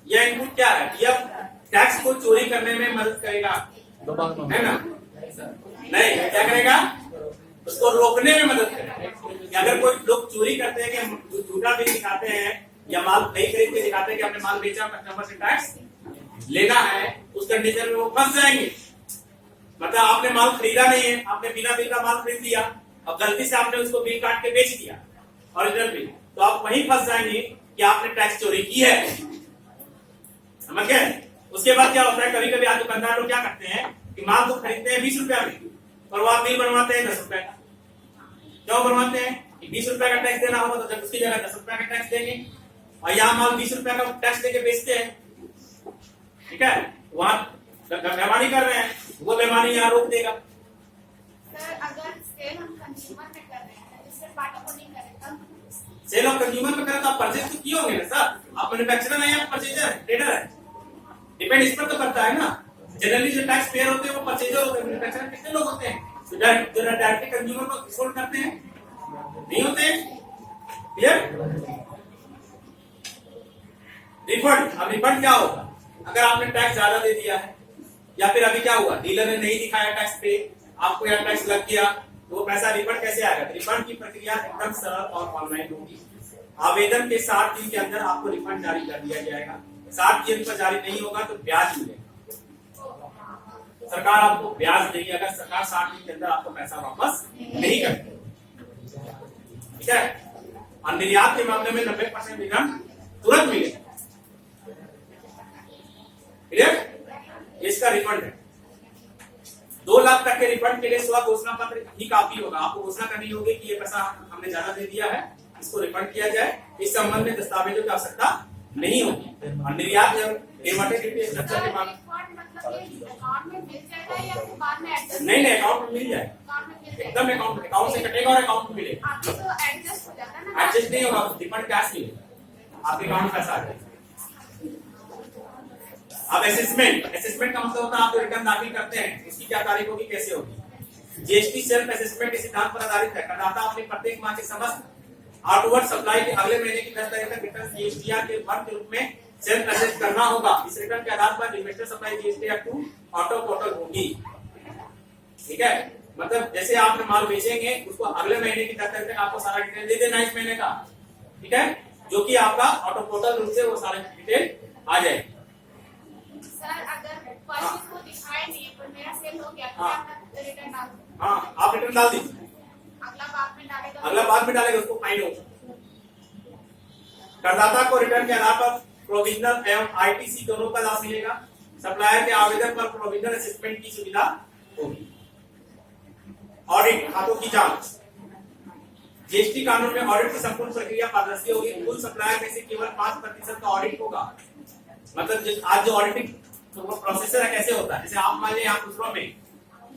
यह इनपुट क्या है? यह टैक्स को चोरी करने में मदद करेगा, है ना? नहीं, क्या करेगा? उसको रोकने में मदद करेगा। अगर कोई लोग चोरी करते हैं कि झूठा बिल दिखाते हैं या माल नहीं खरीद के दिखाते हैं कि हमने माल बेचा, कस्टमर से टैक्स लेना है, उस कंडीशन में वो फंस जाएंगे। मतलब आपने माल खरीदा नहीं है, आपने बिना बिल का माल खरीद लिया, अब गलती से आपने उसको बिल काट के बेच दिया ओरिजिनल बिल, तो आप वहीं फंस जाएंगे कि आपने टैक्स चोरी की है। समझ गए? उसके बाद क्या होता है, कभी कभी आज दुकानदार लोग क्या करते हैं कि माल तो खरीदते हैं 20 रुपया में और वो आप बिल बनवाते हैं 10 रुपए का। क्यों बनवाते हैं? कि 20 रुपए का टैक्स देना होगा तो जब उसकी जगह 10 रुपए का टैक्स देंगे, और यहाँ माल 20 रुपए का टैक्स देके बेचते हैं। ठीक है, वहां बेईमानी कर रहे हैं, वो बेईमानी यहाँ रोक देगा। सर अगर सेल हम कंज्यूमर में कर रहे हैं, जिससे पार्टी को नहीं कर रहे तब सेल ऑफ कंज्यूमर में करें तो आप परचेज तो किए होंगे ना सर, आप मैन्युफैक्चरर नहीं, आप परचेजर है, ट्रेडर है, डिपेंड इस पर तो करता है ना। जनरली जो टैक्स पेयर होते हैं वो परचेजर होते हैं, मैन्युफैक्चरर कितने लोग होते हैं जो डायरेक्टली कंज्यूमर को एक्सपोर्ट करते हैं? नहीं होते। क्लियर? रिफंड, अब रिफंड क्या होगा? अगर आपने टैक्स ज्यादा दे दिया है या फिर अभी क्या हुआ, डीलर ने नहीं दिखाया टैक्स पे, आपको यहाँ टैक्स लग गया, तो वो पैसा रिफंड कैसे आएगा? रिफंड की प्रक्रिया एकदम सरल और ऑनलाइन होगी। आवेदन के 60 दिन के अंदर आपको रिफंड जारी कर दिया जाएगा। 60 दिन पर जारी नहीं होगा तो ब्याज मिलेगा, सरकार आपको ब्याज देगी अगर सरकार 60 दिन के अंदर आपको पैसा वापस नहीं करती। ठीक है, और निर्यात के मामले में 90% रिटर्न तुरंत मिलेगा। इसका रिफंड है 2 लाख तक के रिफंड के लिए स्व घोषणा पत्र ही काफी होगा। आपको घोषणा करनी होगी कि ये पैसा हमने ज्यादा दे दिया है, इसको रिफंड किया जाए। इस संबंध में दस्तावेजों की आवश्यकता नहीं होगी। और निर्यात स्ट्रक्चर के मामले नहीं, अकाउंट में मिल जाएगा, एकदम अकाउंट से कटेगा और अकाउंट में मिलेगा। एडजस्ट नहीं होगा, रिफंड कैश मिलेगा, आपके अकाउंट में पैसा आ जाएगा। अब असेसमेंट का मतलब होता है आप जो रिटर्न दाखिल करते हैं उसकी क्या तारीख होगी, कैसे होगी? जीएसटी सेल्फ असेसमेंट इस सिद्धांत पर आधारित है। करदाता अपने प्रत्येक माह के समस्त आउटवर्ड सप्लाई के अगले महीने की 10 तारीख तक रिटर्न जीएसटीआर के वर्ग के रूप में सेल्फ असेस करना होगा। इस रिटर्न के आधार पर investor supply GSTR 2 auto portal होगी। ठीक है, मतलब जैसे आपने माल बेचेंगे उसको अगले महीने की 10 तारीख तक आपको सारा डिटेल दे देना इस महीने का। ठीक है, जो कि आपका ऑटो पोर्टल रूप से वो सारे डिटेल आ जाएगी। सर अगर परचेज को दिखाए नहीं पर मेरा सेल हो गया तो मैं रिटर्न डाल दूं? हाँ, आप रिटर्न डाल दीजिए, अगला बाद में डालेगा, अगला बाद में डालेगा, उसको फाइन होगा। करदाता को रिटर्न के आधार पर प्रोविजनल एवं आईटीसी दोनों का लाभ मिलेगा। सप्लायर के आवेदन पर प्रोविजनल असेसमेंट की सुविधा होगी। ऑडिट, खातों की जांच। जीएसटी कानून में ऑडिट की संपूर्ण प्रक्रिया पारदर्शी होगी। कुल सप्लायर में से केवल 5% का ऑडिट होगा। मतलब आज जो ऑडिटिंग प्रोसेसर है कैसे होता है, जैसे आप मान लीजिए आप दूसरों में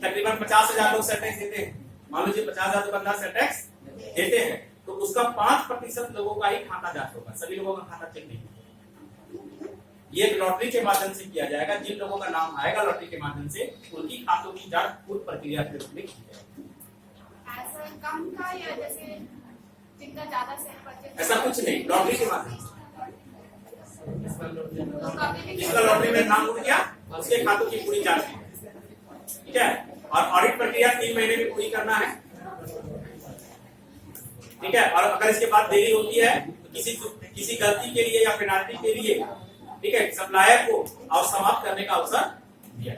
तकरीबन 50,000 लोग सेल टैक्स देते हैं, मान लीजिए 50,000 दुकानदार सेल टैक्स देते हैं, तो उसका 5% लोगों का ही खाता जांच होगा, सभी लोगों का खाता चेक नहीं होगा। ये लॉटरी के माध्यम से किया जाएगा। जिन लोगों का नाम आएगा लॉटरी के माध्यम से उनकी खातों की जांच पूर्ण प्रक्रिया के रूप में की जाएगी। कम का या जैसे जितना ज्यादा सेल परचेज, ऐसा कुछ नहीं, लॉटरी के माध्यम से तो जिसका लॉटरी में नाम उठ गया उसके खातों की पूरी जांच की। ठीक है, और ऑडिट प्रक्रिया 3 महीने में पूरी करना है। ठीक है, और अगर इसके बाद देरी होती है तो किसी गलती के लिए या पेनाल्टी के लिए, ठीक है, सप्लायर को और समाप्त करने का अवसर दिया।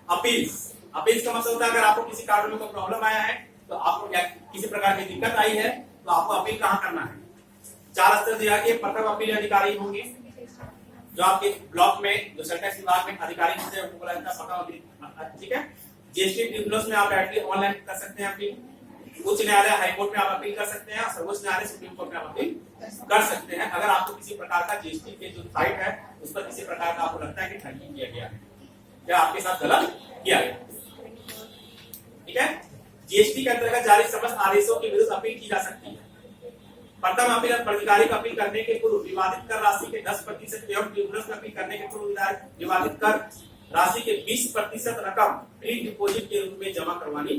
अपील का मतलब होता है अगर आपको किसी कारण में कोई प्रॉब्लम आया है तो आपको किसी प्रकार की दिक्कत आई है तो आपको अपील कहाँ करना है? 4 स्तर दिया गया। प्रथम अपील अधिकारी होंगे जो आपके ब्लॉक में जो सेल टैक्स विभाग में अधिकारी होते हैं उनको बोला जाता है प्रथम अपील। ठीक है, जीएसटी ट्रिब्यूनल्स में आप डायरेक्टली ऑनलाइन कर सकते हैं अपील। उच्च न्यायालय हाईकोर्ट में आप अपील कर सकते हैं और सर्वोच्च न्यायालय सुप्रीम कोर्ट में आप अपील कर सकते हैं। अगर आपको किसी प्रकार का जीएसटी के जो साइट है उस पर किसी प्रकार का आपको लगता है कि ठगी किया गया है या आपके साथ गलत किया गया। ठीक है, जीएसटी के अंतर्गत जारी समस्त आदेशों के विरुद्ध अपील की जा सकती है। प्रथम अपील प्राधिकारिक अपील करने के पूर्व विवादित कर राशि के 10% एवं ट्रिब्यूनल में अपील करने के पूर्व विवादित कर राशि के 20% रकम प्री डिपोजिट के रूप में जमा करवानी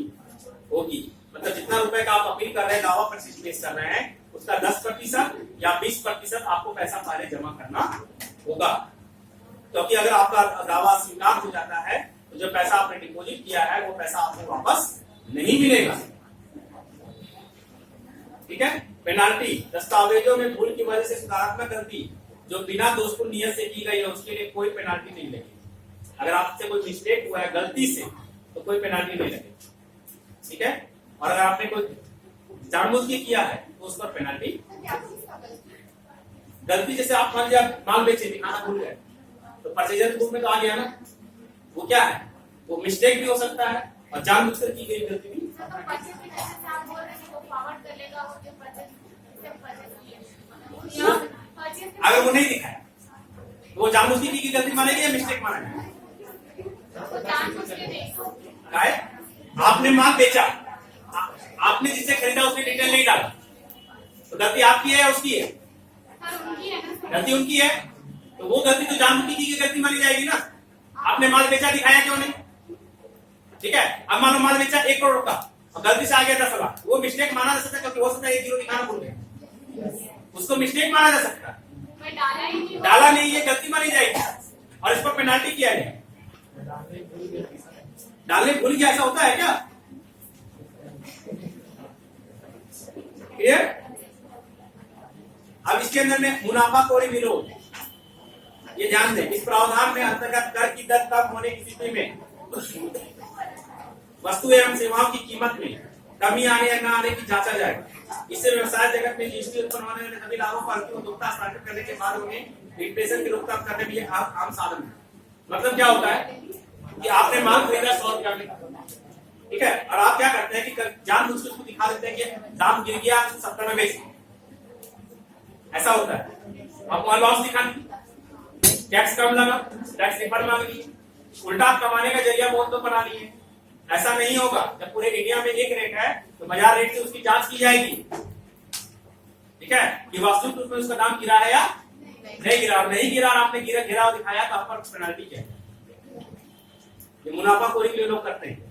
होगी। मतलब जितना रुपए का आप अपील कर रहे हैं, दावा पेश कर रहे हैं, उसका 10% या 20% आपको पैसा पहले जमा करना होगा। क्योंकि अगर आपका दावा स्वीकार हो जाता है तो जो पैसा आपने डिपॉजिट किया है वो पैसा आपको वापस नहीं मिलेगा। ठीक है। पेनाल्टी, दस्तावेजों में भूल की वजह से सुधारात्मक गलती जो बिना दोषपूर्ण नियत से की गई है उसके लिए कोई पेनाल्टी नहीं लगेगी। अगर आपसे कोई मिस्टेक हुआ है गलती से तो कोई पेनाल्टी नहीं लगेगी। ठीक है। और अगर आपने कोई जानबूझ के किया है तो उस पर पेनाल्टी। गलती जैसे आप मान लिया माल बेचे दिखाना भूल गए तो परचेजर बुक में तो आ गया ना, वो क्या है, वो मिस्टेक भी हो सकता है और जानबूझकर की गई गलती भी। अगर वो नहीं दिखाया तो वो जानबूझ की गलती मानेगी या मिस्टेक मानेगी? आपने माल बेचा, आपने जिससे खरीदा उसने डिटेल नहीं डाला तो गलती आपकी है या उसकी है? गलती उनकी है, तो वो गलती तो जानबूझ की गलती मानी जाएगी ना। आपने माल बेचा, दिखाया क्यों नहीं? ठीक है। अब मानो माल बेचा 1 करोड़ का और गलती से आ गया 10 लाख, वो मिस्टेक माना जा सकता है क्योंकि हो सकता है 1 किलो दिखाना भूल गया, उसको मिस्टेक माना जा सकता है। डाला नहीं, ये गलती मानी जाएगी और इस पर पेनाल्टी किया जाए। डालने भूल गया, ऐसा होता है क्या? क्लियर? अब इसके अंदर में मुनाफाखोरी विरोध, ये ध्यान दें, इस प्रावधान में अंतर्गत कर की दर कम होने की स्थिति में वस्तु एवं सेवाओं की कीमत में कमी आने या न आने की जांचा जाएगा। इससे व्यवसाय जगत में जीएसटी उत्पन्न होने वाले सभी लाभों पर उपभोक्ता हस्तांतरित करने के बाद उन्हें रिप्लेसन की रोकथाम करने में आम साधन है। मतलब क्या होता है कि आपने माल खरीदा 100 रुपया में, ठीक है, और आप क्या करते हैं कि जानबूझ के उसको दिखा देते हैं कि दाम गिर गया 70 में बेच, ऐसा होता है। आप वहां लॉस दिखाने, टैक्स कम लगा, टैक्स रिफंड मांग लिए, उल्टा आप कमाने का जरिया बहुत तो बना लिए। ऐसा नहीं होगा। जब पूरे इंडिया में एक रेट है तो बाजार रेट से उसकी जांच की जाएगी। ठीक है, कि वास्तविक रूप में उसका दाम गिरा है या नहीं गिरा। नहीं गिरा, आपने गिरा दिखाया तो आप पर पेनाल्टी क्या है। ये मुनाफाखोरी के लिए लोग करते हैं।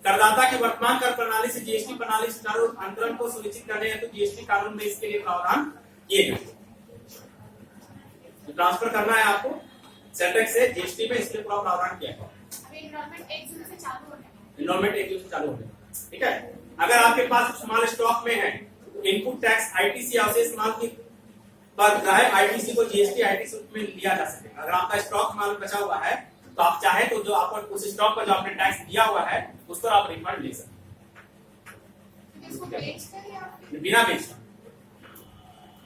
करदाता के वर्तमान कर प्रणाली से जीएसटी प्रणाली सुचारू अंतरण को सुनिश्चित करने हेतु जीएसटी कानून में इसके लिए प्रावधान किए गए। ट्रांसफर करना है आपको सेंटेक्स से जीएसटी में, इसके लिए पूरा प्रावधान किया है। इनरोलमेंट 1 जून से चालू होने। ठीक है। अगर आपके पास कुछ माल स्टॉक में है तो इनपुट टैक्स आईटीसी अवशेष माल की पर आईटीसी को जीएसटी आईटीसी में लिया जा सकेगा। अगर आपका स्टॉक माल बचा हुआ है तो आप चाहे तो जो आपको उस स्टॉक पर जो आपने टैक्स दिया हुआ है उस पर आप रिफंड ले सकते हैं बिना बेच।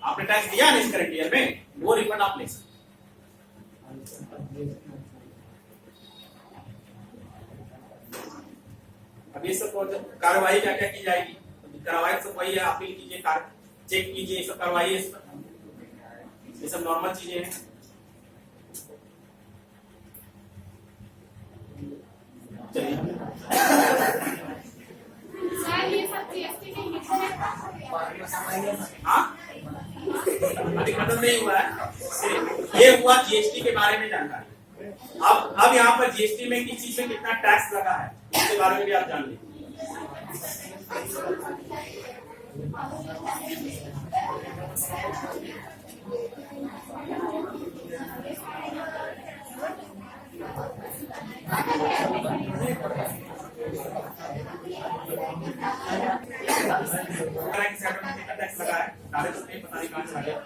आपने टैक्स दिया नहीं इस करंट ईयर में, वो रिफंड आप ले सकते। अब ये सब कार्रवाई क्या क्या की जाएगी, कार्रवाई सब वही है, अपील कीजिए, चेक कीजिए, सब कार्रवाई है, ये सब नॉर्मल चीजें हैं। चलिए ये सब जीएसटी में लिखा है। हाँ, अभी खत्म नहीं हुआ है। ये हुआ जीएसटी के बारे में जानकारी। अब यहाँ पर जीएसटी में किस चीज में कितना टैक्स लगा है इसके बारे में भी आप जान लीजिए। टैक्स लगा है, पता नहीं कहां से आ गया।